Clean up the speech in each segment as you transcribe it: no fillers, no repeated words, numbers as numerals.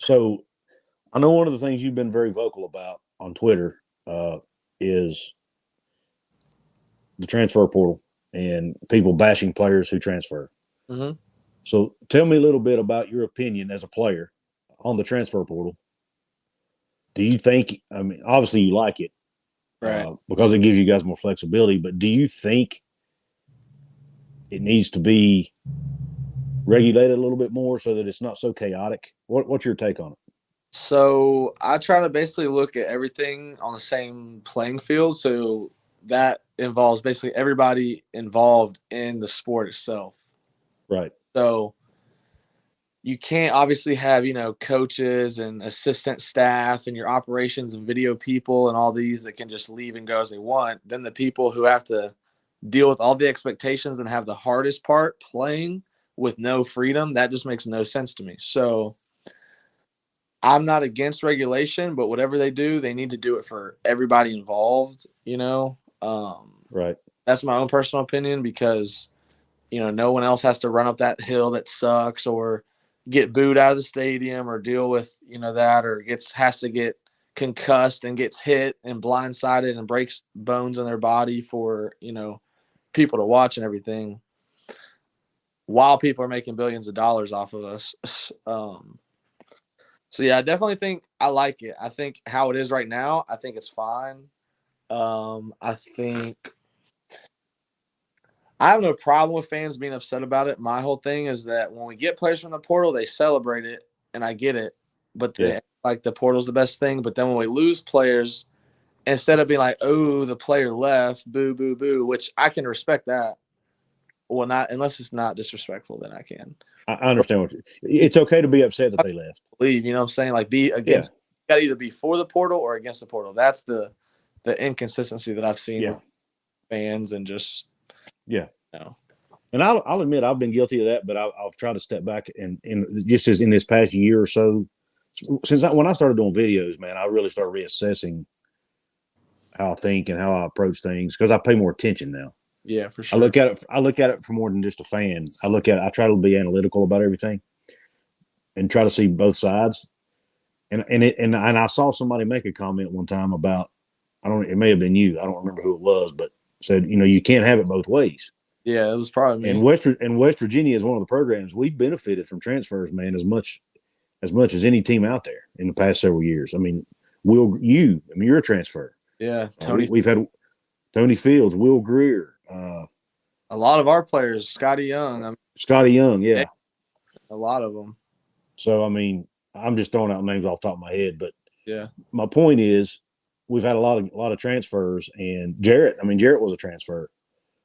So I know one of the things you've been very vocal about on Twitter is the transfer portal and people bashing players who transfer. Mm-hmm. So tell me a little bit about your opinion as a player on the transfer portal. Do you think? I mean, obviously you like it Right. because it gives you guys more flexibility. But do you think it needs to be regulated a little bit more so that it's not so chaotic? What's your take on it? So I try to basically look at everything on the same playing field. So that involves basically everybody involved in the sport itself. Right. So you can't obviously have, coaches and assistant staff and your operations and video people and all these that can just leave and go as they want. Then the people who have to deal with all the expectations and have the hardest part playing with no freedom, that just makes no sense to me. So I'm not against regulation, but whatever they do, they need to do it for everybody involved. Right. That's my own personal opinion because, no one else has to run up that hill that sucks or get booed out of the stadium or deal with, that or has to get concussed and gets hit and blindsided and breaks bones in their body for, people to watch and everything while people are making billions of dollars off of us. So yeah, I definitely think I like it. I think how it is right now, I think it's fine. I think I have no problem with fans being upset about it. My whole thing is that when we get players from the portal, they celebrate it, and I get it. But Yeah. they like the portal's the best thing. But then when we lose players, instead of being like, "Oh, the player left, boo, boo, boo," which I can respect that. Well, not unless it's not disrespectful, then I can. I understand it's okay to be upset that they left. Leave, you know what I'm saying? Like be Yeah. against. Got to either be for the portal or against the portal. That's the inconsistency that I've seen Yeah. with fans and just Yeah. you know. And I'll admit I've been guilty of that, but I've tried to step back and just as in this past year or so, when I started doing videos, man, I really started reassessing how I think and how I approach things because I pay more attention now. Yeah, for I sure. look at it. I look at it for more than just a fan. I try to be analytical about everything and try to see both sides. And I saw somebody make a comment one time about I don't. It may have been you. I don't remember who it was, but said you can't have it both ways. Yeah, it was probably And me. West Virginia is one of the programs we've benefited from transfers, man, as much as any team out there in the past several years. I mean, you're a transfer. Yeah, Tony. We've had Tony Fields, Will Greer, A lot of our players, Scotty Young. I mean, Scotty Young, yeah. a lot of them. So I mean, I'm just throwing out names off the top of my head, but Yeah. my point is, we've had a lot of transfers, and Jarrett. I mean, Jarrett was a transfer,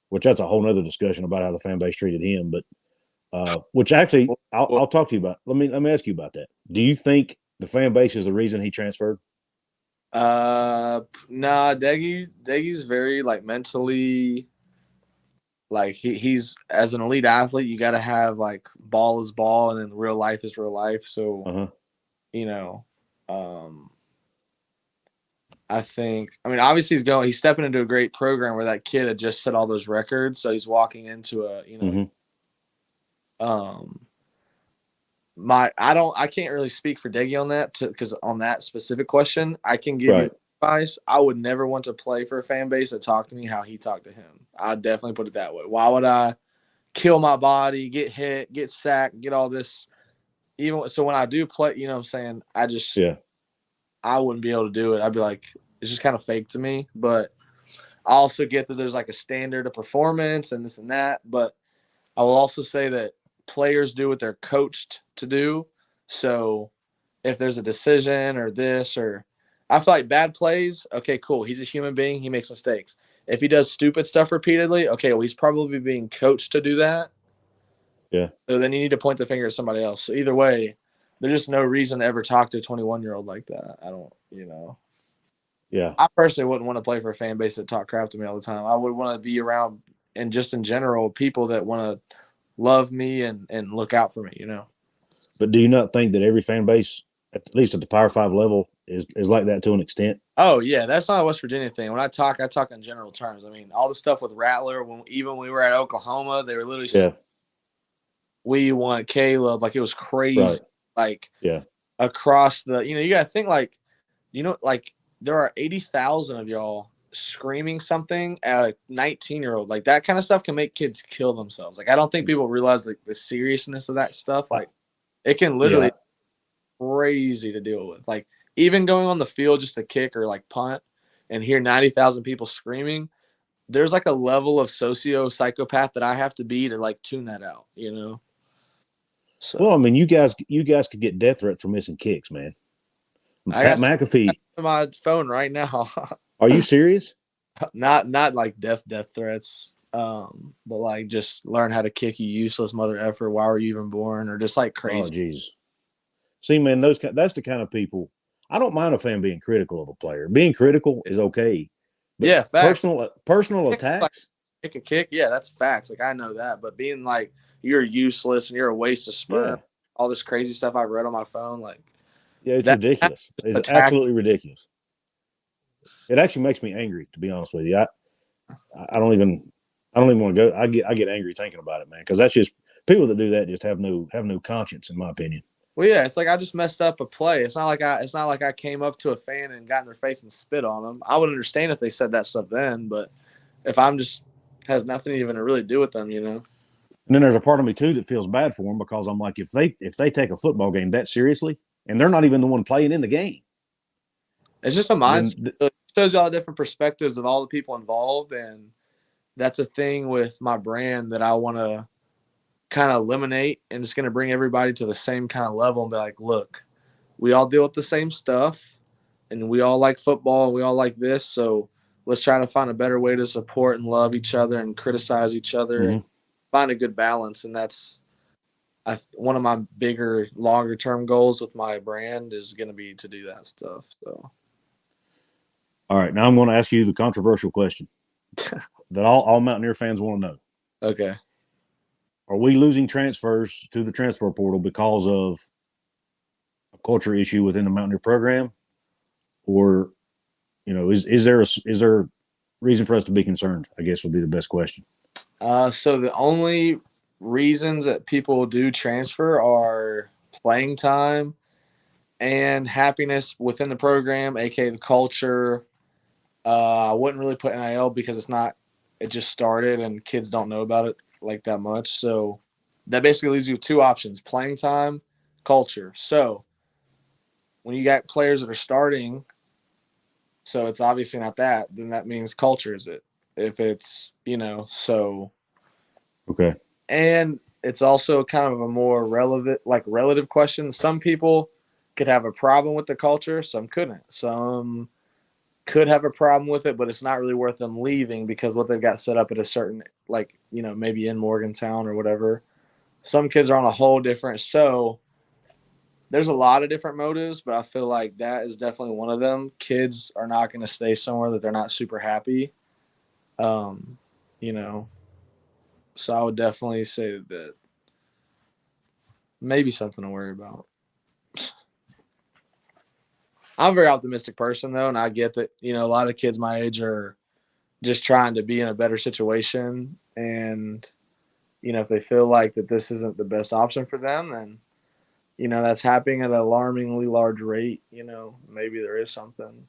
which that's a whole nother discussion about how the fan base treated him. But which actually, I'll talk to you about. Let me ask you about that. Do you think the fan base is the reason he transferred? Nah, Deggy's very like mentally like he's as an elite athlete, you got to have like ball is ball, and then real life is real life. So Uh huh. you know, um, I think. I mean, obviously he's stepping into a great program where that kid had just set all those records, so he's walking into Mm-hmm. um, I can't really speak for Deggy on that because on that specific question, I can give you Right. advice. I would never want to play for a fan base that talked to me how he talked to him. I'd definitely put it that way. Why would I kill my body, get hit, get sacked, get all this? Even so, when I do play, you know what I'm saying, Yeah. I wouldn't be able to do it. I'd be like, it's just kind of fake to me. But I also get that there's like a standard of performance and this and that. But I will also say that players do what they're coached to do. So if there's a decision or this or I feel like bad plays, okay, cool. He's a human being. He makes mistakes. If he does stupid stuff repeatedly, okay, well, he's probably being coached to do that. Yeah. So then you need to point the finger at somebody else. So either way, there's just no reason to ever talk to a 21-year-old like that. I don't. Yeah. I personally wouldn't want to play for a fan base that talk crap to me all the time. I would want to be around and just in general people that want to love me and look out for me. But do you not think that every fan base, at least at the Power Five level, is like that to an extent? Oh yeah, that's not a West Virginia thing. When I talk in general terms. I mean, all the stuff with Rattler even when we were at Oklahoma, they were literally Yeah. we want Caleb, like it was crazy. Right. Like Yeah. across the, you got to think like, like there are 80,000 of y'all screaming something at a 19-year-old. Like that kind of stuff can make kids kill themselves. Like I don't think people realize like the seriousness of that stuff. Like it can literally Yeah. crazy to deal with. Like even going on the field just to kick or like punt and hear 90,000 people screaming, there's like a level of psychopath that I have to be to like tune that out, Well, I So mean, you guys could get death threats for missing kicks, man. I Pat got McAfee, my phone right now. are you serious? not like death threats, but like just learn how to kick, you useless mother effer. Why were you even born? Or just like Oh, crazy. geez. See, man, that's the kind of people. I don't mind a fan being critical of a player. Being critical is okay, but Yeah, facts. personal Like attacks, kick a kick, yeah, that's facts. Like I know that, but being like you're useless and you're a waste of sperm, yeah, all this crazy stuff I read on my phone, like yeah, it's that ridiculous. It's attack. absolutely ridiculous. It actually makes me angry, to be honest with you. I don't even want to go. I get angry thinking about it, man, because that's just people that do that just have no conscience, in my opinion. Well, yeah, it's like I just messed up a play. It's not like I came up to a fan and got in their face and spit on them. I would understand if they said that stuff then, but if I'm just has nothing even to really do with them. And then there's a part of me too that feels bad for them because I'm like, if they take a football game that seriously, and they're not even the one playing in the game, It's just a mindset. then It shows you all the different perspectives of all the people involved, and that's a thing with my brand that I want to kind of eliminate, and it's going to bring everybody to the same kind of level and be like, look, we all deal with the same stuff, and we all like football, and we all like this, so let's try to find a better way to support and love each other and criticize each other and mm-hmm. find a good balance. And that's one of my bigger, longer term goals with my brand is going to be to do that stuff. So, All right, now I'm going to ask you the controversial question that all Mountaineer fans want to know: okay. Are we losing transfers to the transfer portal because of a culture issue within the Mountaineer program, or is there a reason for us to be concerned? I guess would be the best question. So the only reasons that people do transfer are playing time and happiness within the program, aka the culture. I wouldn't really put NIL because it just started and kids don't know about it like that much. So that basically leaves you with two options: playing time, culture. So when you got players that are starting, so it's obviously not that, then that means culture is it. If it's, so. Okay. And it's also kind of a more relevant, like relative question. Some people could have a problem with the culture, some couldn't. Some could have a problem with it, but it's not really worth them leaving because what they've got set up at a certain, like, maybe in Morgantown or whatever. Some kids are on a whole different. So there's a lot of different motives, but I feel like that is definitely one of them. Kids are not going to stay somewhere that they're not super happy. Um, you know, so I would definitely say that maybe something to worry about. I'm a very optimistic person though, and I get that, a lot of kids my age are just trying to be in a better situation, and if they feel like that this isn't the best option for them, then that's happening at an alarmingly large rate, maybe there is something.